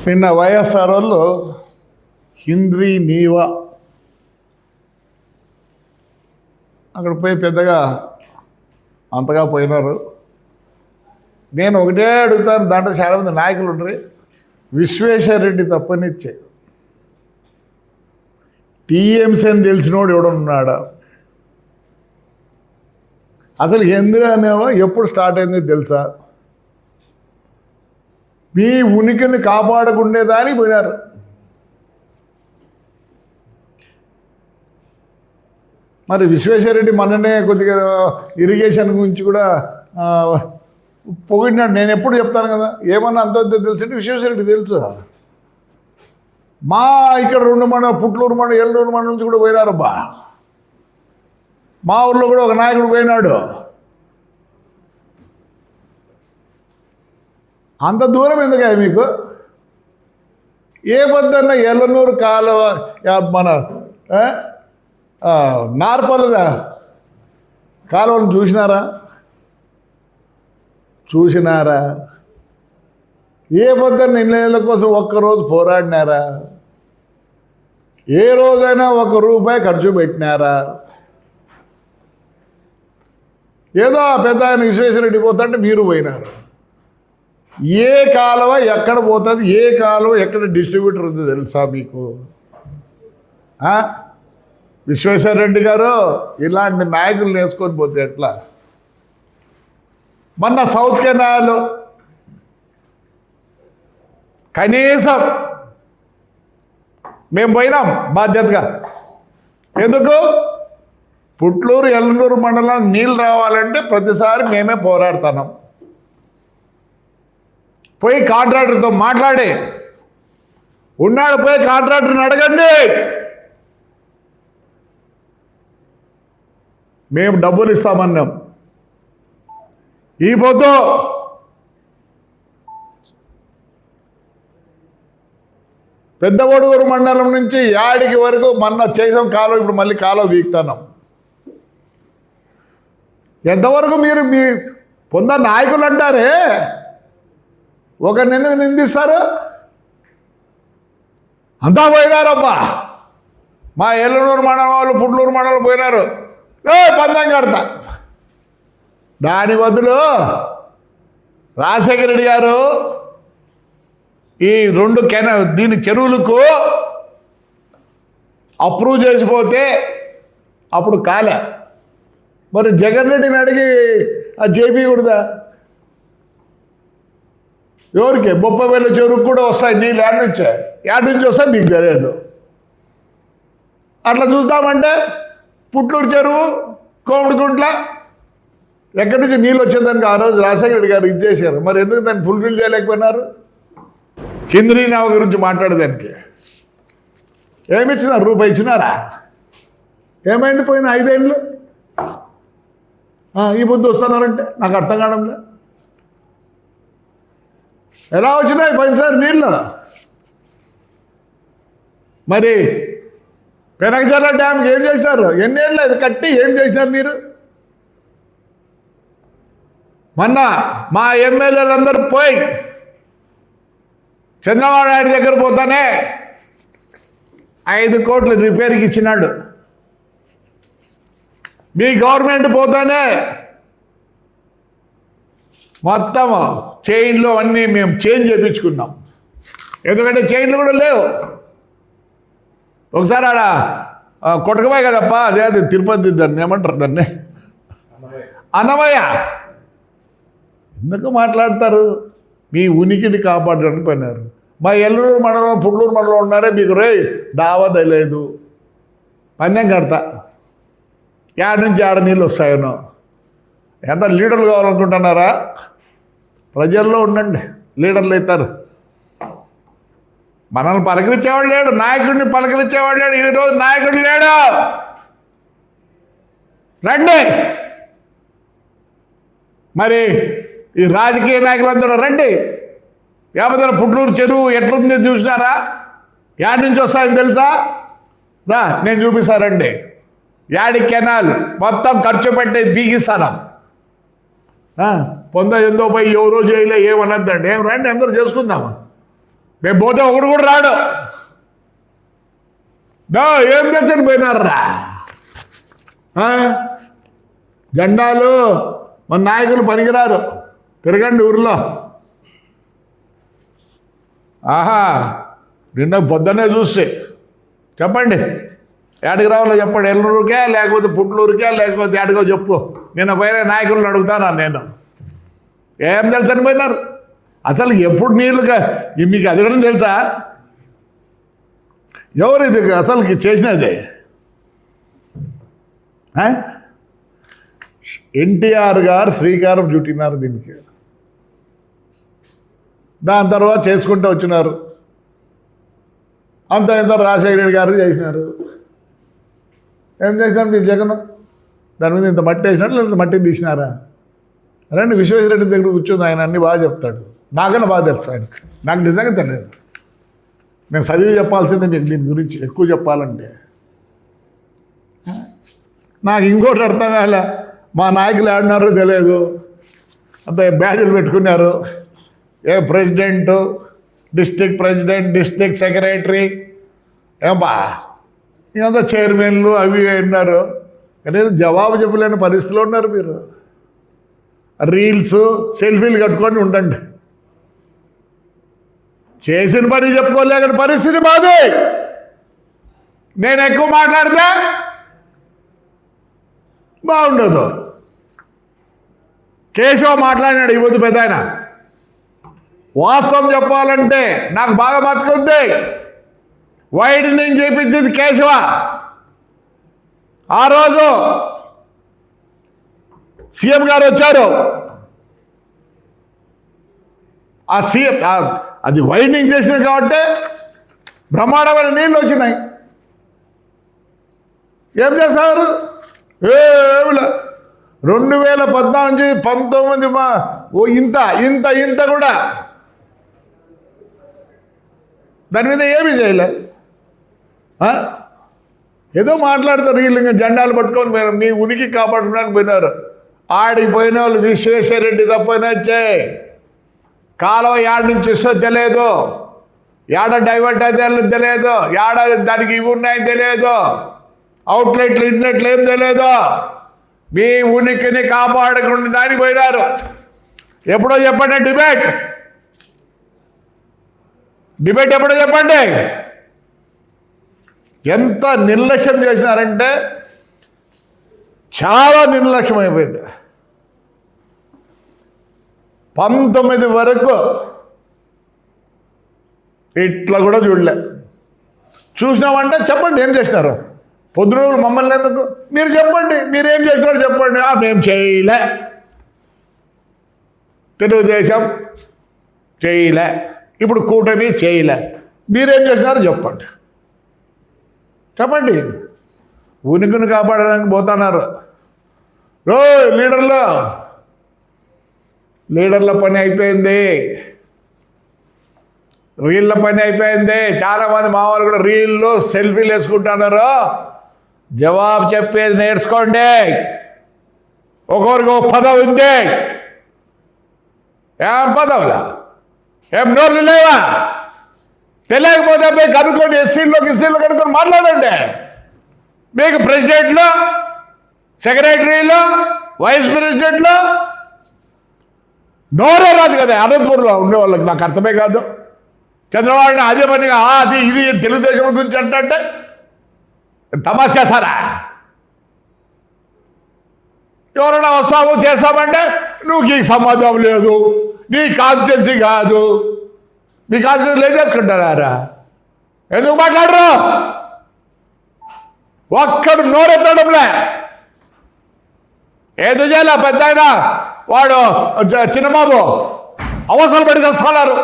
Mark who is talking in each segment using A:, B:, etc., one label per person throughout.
A: నిన్న వైఎస్ఆర్ వాళ్ళు హింద్రీ నీవా అక్కడ పోయి పెద్దగా అంతగా పోయినారు. నేను ఒకటే అడుగుతాను, దాంట్లో చాలామంది నాయకులు ఉంటారు. విశ్వేశ్వర రెడ్డి తప్పనిచ్చే టీఎంసీ అని తెలిసినోడు ఎవడున్నాడా? అసలు హింద్రీ అనేవా ఎప్పుడు స్టార్ట్ అయింది తెలుసా? మీ ఉనికిని కాపాడుకునేదానికి పోయినారు. మరి విశ్వేశ్వరరెడ్డి మొన్ననే కొద్దిగా ఇరిగేషన్ గురించి కూడా పొగిడినాడు. నేను ఎప్పుడు చెప్తాను కదా, ఏమన్నా అంత తెలుసు విశ్వేశ్వరరెడ్డి తెలుసు. మా ఇక్కడ 2 మండలం, పుట్లూరు మండలం, ఎల్లూరు మండలం నుంచి కూడా పోయినారబ్బా. మా ఊర్లో కూడా ఒక నాయకుడు పోయినాడు. అంత దూరం ఎందుకు మీకు? ఏ పొద్దున్న ఎల్లనూరు కాలువ, మన నార్పల కాలువను చూసినారా? ఏ పొద్దున్న ఇళ్ళ కోసం ఒక్కరోజు పోరాడినారా? ఏ రోజైనా ₹1 ఖర్చు పెట్టినారా? ఏదో పెద్ద ఆయన విశ్వేశ్వరరెడ్డి పోతుంటే మీరు పోయినారు. ఏ కాలువ ఎక్కడ పోతుంది, ఏ కాలువ ఎక్కడ డిస్ట్రిబ్యూటర్ ఉంది తెలుసా మీకు? విశ్వేశ్వరరెడ్డి గారు ఇలాంటి నాయకులు నేర్చుకొని పోతే ఎట్లా? మొన్న సౌత్ కెనాల్ కనీసం మేము పోయినాం బాధ్యతగా. ఎందుకు? పుట్లూరు ఎల్లనూరు మండలానికి నీళ్ళు రావాలంటే ప్రతిసారి మేమే పోరాడుతున్నాం. పోయి కాంట్రాక్టర్తో మాట్లాడి ఉన్నాడు, పోయి కాంట్రాక్టర్ని అడగండి, మేము డబ్బులు ఇస్తామన్నాం. ఈ పొద్దు పెద్ద ఒడుగురు మండలం నుంచి యాడికి వరకు మొన్న చేసాం కాలువ, ఇప్పుడు మళ్ళీ కాలువ వీక్తున్నాం. ఎంతవరకు మీరు మీ నాయకులు అంటారే, ఒకరిని ఎందుకు నిందిస్తారు? అంతా పోయినారబ్బా. మా ఎల్లనూరు మండలం వాళ్ళు, పుట్లూరు మండలం పోయినారు. పందం కడతా. దాని బదులు రాజశేఖర రెడ్డి గారు ఈ 2 దీని చెరువులకు అప్రూవ్ చేసిపోతే అప్పుడు కాలే. మరి జగన్ రెడ్డిని అడిగి అది చేపించకూడదా? ఎవరికి? 30,000 చెరువుకు కూడా వస్తాయి నీళ్ళు. యాడ్ నుంచి వస్తాయి మీకు తెలియదు. అట్లా చూస్తామంటే పుట్లూరు చెరువు, కోమడిగుంట్ల ఎక్కడి నుంచి నీళ్ళు వచ్చేదానికి ఆ రోజు రాజశేఖర రెడ్డి గారు ఇచ్చేసారు. మరి ఎందుకు దాన్ని ఫుల్ఫిల్ చేయలేకపోయినారు? హింద్రీ నావ గురించి మాట్లాడేదానికి ఏమి ఇచ్చినారు? ₹1 ఇచ్చినారా? ఏమైంది పోయిన 5 ఏళ్ళు? ఈ పొద్దు వస్తున్నారంటే నాకు అర్థం కావడంలే. ఎలా వచ్చినాయి పోయినసారి నీళ్ళు? మరి పెనకచర్ల డ్యామ్కి ఏం చేసినారు? ఎన్నేళ్ళు అది కట్టి ఏం చేసినారు మీరు? మొన్న మా ఎమ్మెల్యేలందరూ పోయి చంద్రబాబు నాయుడు దగ్గర పోతానే 5 కోట్లు రిపేర్కి ఇచ్చినాడు. మీ గవర్నమెంట్ పోతానే మొత్తం చైన్లు అన్నీ మేము చేంజ్ చేయించుకున్నాం. ఎందుకంటే చైన్లు కూడా లేవు. ఒకసారి ఆడ కొట్టకబాయ్ కదప్ప, అదే తిరుపతి, దాన్ని ఏమంటారు, దాన్ని అన్నమయ్య. ఎందుకు మాట్లాడతారు? మీ ఉనికిని కాపాడడానికి పోయినారు. మా ఎల్లూరు మండలం, పుట్లూరు మండలం ఉన్నారే, మీకు డావా తెలియదు. పందెం కడతా, యాడ నుంచి ఆడ నీళ్ళు వస్తాయనో. ఎంత లీడర్లు కావాలనుకుంటున్నారా? ప్రజల్లో ఉండండి, లీడర్లు అవుతారు. మనల్ని పలకరించేవాడు లేడు, నాయకుడిని పలకరించేవాడు లేడు. ఈరోజు నాయకుడు లేడు. రండి, మరి ఈ రాజకీయ నాయకులందరూ రండి. యాభై పుట్లూరు చెరువు ఎట్లుంది చూసినారా? యాడ్ నుంచి వస్తాయని తెలుసా? రా, నేను చూపిస్తారండి. యాడి కెనాల్ మొత్తం ఖర్చు పెట్టి బీగిస్తాను. పొంద ఎందో పోయి ఎవరో చేయలే ఏమనద్దండి. ఏం రండి, అందరూ చేసుకుందామా? మేము పోతే ఒకడు కూడా రాడు. ఏం తెచ్చని పోయినారా జెండాలు? మన నాయకులు పనికిరారు, తిరగండి ఊరిలో. ఆహా, నిన్న పొద్దున్నే చూస్తే చెప్పండి, ఏడికి రావాలో చెప్పండి. ఎల్లూరుకే లేకపోతే పుట్లూరుకే లేకపోతే ఏడికో చెప్పు. నిన్న పోయిన నాయకులను అడుగుతాను నేను, ఏం తెలుసని పోయినారు? అసలు ఎప్పుడు నీళ్ళుగా మీకు అది కూడా తెలుసా? ఎవరు ఇది అసలుకి చేసినది? ఎన్టీఆర్ గారు శ్రీకారం చుట్టినారు దీనికి. దాని తర్వాత చేసుకుంటూ వచ్చినారు. అంత ఇంత రాజశేఖర రెడ్డి గారు చేసినారు. ఏం చేసినారు మీరు జగన్? దాని మీద ఇంత మట్టి వేసినట్టు లేదా మట్టిని తీసినారా? రండి విశ్వేశ్వరరెడ్డి దగ్గర కూర్చొని ఆయన అన్నీ బాగా చెప్తాడు. నాకన్నా బాగా తెలుసు ఆయనకు. నాకు నిజంగా తెలియదు. నేను చదివి చెప్పాల్సిందే మీకు దీని గురించి ఎక్కువ చెప్పాలంటే. నాకు ఇంకోటి అర్థం కాలే, మా నాయకులు ఆడినారో తెలియదు, అంత బ్యాజులు పెట్టుకున్నారు. President, district president, district secretary, ఏమా ఇదంతా చైర్మన్లు అవి ఉన్నారు. కనీసం జవాబు చెప్పలేని పరిస్థితిలో ఉన్నారు మీరు. రీల్స్ సెల్ఫీలు కట్టుకొని ఉండండి. చేసిన పని చెప్పుకోలేక పరిస్థితి మాది. నేను ఎక్కువ మాట్లాడితే బాగుండదు. కేశవ మాట్లాడినాడు ఈ పొద్దు పెద్ద ఆయన. వాస్తవం చెప్పాలంటే నాకు బాగా బతుకుంది. వైడనింగ్ చేయించింది కేశవ. ఆ రోజు సీఎం గారు వచ్చారు. ఆ సీఎం అది వైడనింగ్ చేసినాయి కాబట్టి బ్రహ్మాండమైన నీళ్ళు వచ్చినాయి. ఏం చేస్తారు? ఏమిలే 2014-19 ఇంత ఇంత ఇంత కూడా దాని మీద ఏమీ చేయలే. ఏదో మాట్లాడతారు వీళ్ళు. ఇంకా జెండాలు పట్టుకొని పోయినారు, మీ ఉనికి కాపాడుకోవడానికి పోయినారు. ఆడికి పోయిన వాళ్ళు విశ్వేశ్వరరెడ్డి తప్పనొచ్చే కాలువ యాడ్ నుంచి వస్తే తెలియదు, యాడ డైవర్ట్ అయితే తెలియదు, యాడ దానికి ఇవి ఉన్నాయని తెలియదు, అవుట్లెట్లు ఇన్లెట్లు ఏం తెలియదు. మీ ఉనికిని కాపాడుకునే దానికి పోయినారు. ఎప్పుడో చెప్పండి డిబేట్ ఎప్పుడో చెప్పండి. ఎంత నిర్లక్ష్యం చేసినారంటే చాలా నిర్లక్ష్యం అయిపోయింది. 19 వరకు ఇట్లా కూడా చూడలే. చూసినామంటే చెప్పండి ఏం చేసినారు. పొద్దున మమ్మల్ని ఎందుకు? మీరు చెప్పండి, మీరేం చేసినారో చెప్పండి. మేము చేయలే, తెలుగుదేశం చేయలే, ఇప్పుడు కూటమి చేయలే, మీరేం చేసినారో చెప్పండి. చెప్పండి. ఉనికిని కాపాడడానికి పోతున్నారు. లీడర్ల పని అయిపోయింది, రీళ్ళ పని అయిపోయింది. చాలామంది మామూలు కూడా రీల్లో సెల్ఫీలు వేసుకుంటున్నారు. జవాబు చెప్పేది నేర్చుకోండి. ఒక్కొరికి ఒక పదవి ఉంది. ఏం పదవులా? ఏం నోర్లు లేవా? తెలియకపోతే పోయి కనుక్కొని ఎస్సీలో కనుక్కొని మాట్లాడండి. మీకు ప్రెసిడెంట్లు, సెక్రటరీలు, వైస్ ప్రెసిడెంట్లు నోరే రాదు కదా. అనంతపూర్లో ఉండే వాళ్ళకి నాకు అర్థమే కాదు. చంద్రబాబుని అదే పనిగా అది ఇది తెలుగుదేశం గురించి అంటే తమాషా చేస్తారా? ఎవరైనా వస్తాము చేస్తామంటే నువ్వు నీకు సంబంధం లేదు, నీ కాన్స్టిట్యున్సీ కాదు, మీ కాన్స్టిట్యున్సీ ఏం చేసుకుంటారా? ఎందుకు మాట్లాడరు? ఒక్కడు నోరెత్తడంలే. ఏదో చేయాల పెద్ద ఆయన వాడు చిన్నబాబు అవసరం పడి తెస్తున్నారు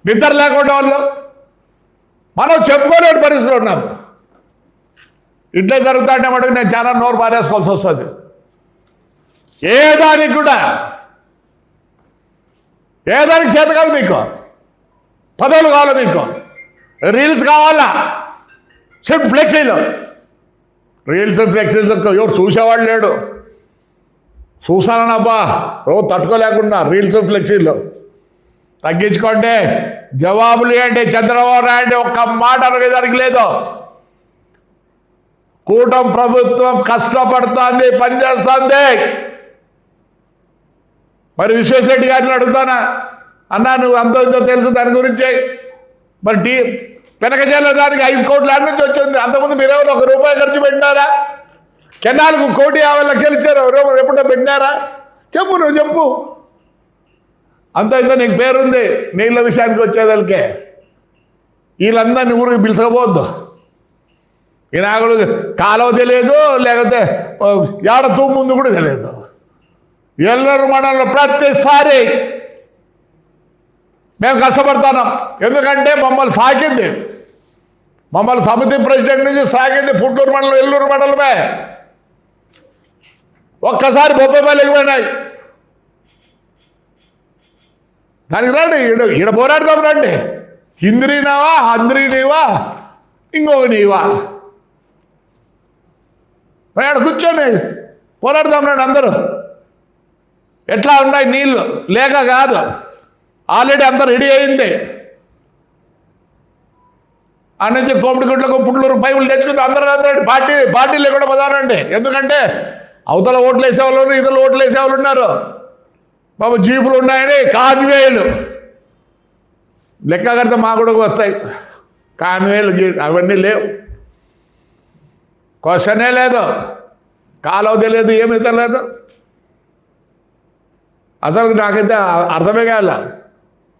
A: నిద్ర లేకుండా వాళ్ళు. మనం చెప్పుకోలేని పరిస్థితులు ఉన్నాం. ఇట్లే జరుగుతుంటే మటుకు నేను చాలా నోరు పారేసుకోవాల్సి వస్తుంది. ఏ దానికి చేత కాదు. మీకు పదవులు కావాలి, మీకు రీల్స్ కావాలా, సిమ్ ఫ్లెక్సీలు. రీల్స్ ఫ్లెక్సీలు ఎవరు చూసేవాడు లేడు. చూసానబ్బా తట్టుకోలేకుండా రీల్స్ ఫ్లెక్సీలు. తగ్గించుకోండి, జవాబులు ఇవ్వండి. చంద్రబాబు నాయుడు ఒక్క మాట అడగడానికి లేదు. కూటమి ప్రభుత్వం కష్టపడుతోంది, పనిచేస్తుంది. మరి విశ్వేశ్వరరెడ్డి గారిని అడుగుతానా, అన్నా నువ్వు అంత ఇంతో తెలుసు దాని గురించి. మరి వెనకచేల దానికి 5 కోట్ల యాడ్ నుంచి వచ్చింది. అంతకుముందు మీరు ఎవరు ₹1 ఖర్చు పెట్టినారా? కెనాల్కు 1,50,00,000 ఇచ్చారు, ఎప్పుడో పెట్టినారా? చెప్పు, నువ్వు చెప్పు. అంత ఇంకా నీకు పేరుంది. నీళ్ళ విషయానికి వచ్చేదానికే వీళ్ళందరినీ ఊరికి పిలుచకపోవద్దు. ఈ నాగుడు కాలువ తెలియదు, లేకపోతే ఏడ ముందు కూడా తెలియదు. ఎల్లూరు మండలంలో ప్రతిసారి మేము కష్టపడతాం. ఎందుకంటే మమ్మల్ని సాకింది, మమ్మల్ని సమితి ప్రెసిడెంట్ నుంచి సాగింది పుట్టూరు మండలం, ఎల్లూరు మండలమే. ఒక్కసారి బొబ్బైపల్లికి పోయినాయి. దానికి రండి, ఈడ పోరాడదాం రండి. హింద్రీ నీవా, హంద్రీ నీవా, ఇంకొక నీవా, ఆడ కూర్చొని పోరాడదాం రండి అందరూ. ఎట్లా ఉన్నాయి నీళ్ళు? లేక కాదు, ఆల్రెడీ అంతా రెడీ అయింది. అన్నించి కోమిడిగుడ్లకు పుట్లూరు పైపులు తెచ్చుకుంటే అందరూ పార్టీలు కూడా పదారండి. ఎందుకంటే అవతల ఓట్లు వేసేవాళ్ళు, ఇతరులు ఓట్లు వేసేవాళ్ళు ఉన్నారు. బాబు జీపులు ఉన్నాయని కాన్వేలు లెక్క కడితే మా కూడా వస్తాయి. కాన్వేలు అవన్నీ లేవు, క్వశ్చనే లేదు, కాలువ తెలియదు, ఏమీ తెలియదు. అసలు నాకైతే అర్థమే కాల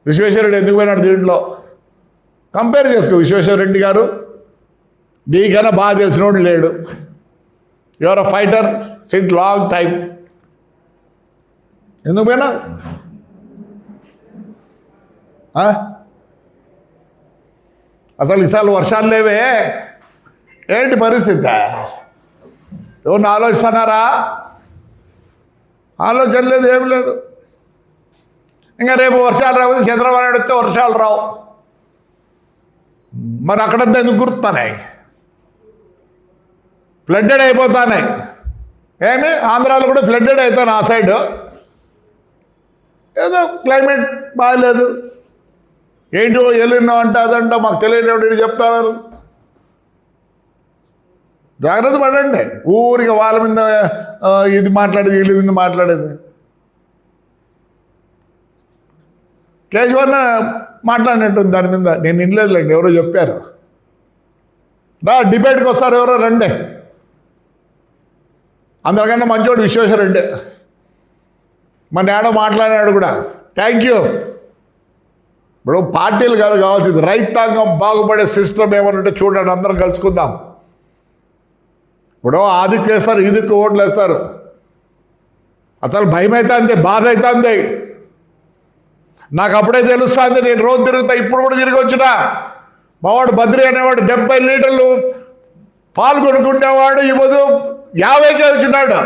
A: విశ్వేశ్వరరెడ్డి ఎందుకు పోయినాడు దీంట్లో. కంపేర్ చేసుకో, విశ్వేశ్వరరెడ్డి గారు నీకన్నా బాగా తెలిసినోడు లేడు. Your a fighter since long time. ఎందుకు పోయినా? అసలు ఈసారి వర్షాలు లేవే, ఏంటి పరిస్థితి? ఎవరిని ఆలోచిస్తున్నారా? ఆలోచన లేదు, ఏం లేదు. ఇంకా రేపు వర్షాలు రాకపోతే చంద్రబాబు నాయుడు వస్తే వర్షాలు రావు. మరి అక్కడంతా ఎందుకు గుర్తున్నాయి? ఫ్లడ్డెడ్ అయిపోతున్నాయి. ఏమి ఆంధ్రాలో కూడా ఫ్లడ్డెడ్ అవుతాను ఆ సైడ్. ఏదో క్లైమేట్ బాగాలేదు. ఏంటో వెళ్ళినావు అంటే అదంట మాకు తెలియదు చెప్తారు. జాగ్రత్త పడండి. ఊరికి వాళ్ళ మీద ఇది మాట్లాడేది, వీళ్ళ మీద మాట్లాడేది. కేశవన్న మాట్లాడినట్టుంది దాని మీద, నేను వినలేదులేండి, ఎవరో చెప్పారు. డిబేట్కి వస్తారు ఎవరో రండి. అందరికన్నా మంచోడు విశ్వేశ్వరరెడ్డి. మన ఏడో మాట్లాడాడు కూడా. Thank you. ఇప్పుడు పార్టీలు కాదు కావాల్సింది, రైతాంగం బాగుపడే సిస్టమ్ ఏమని ఉంటే చూడండి, అందరం కలుసుకుందాం. ఇప్పుడు ఆ దిక్కు వేస్తారు, ఈ దిక్కు ఓట్లు వేస్తారు. అసలు భయం అవుతుంది, బాధ అవుతుంది. నాకు అప్పుడే తెలుస్తుంది. నేను రోజు తిరుగుతా, ఇప్పుడు కూడా తిరిగి వచ్చినా. మావాడు బద్రి అనేవాడు 70 లీటర్లు పాలు కొనుక్కుంటేవాడు, ఈ రోజు 50కే వచ్చినాడు.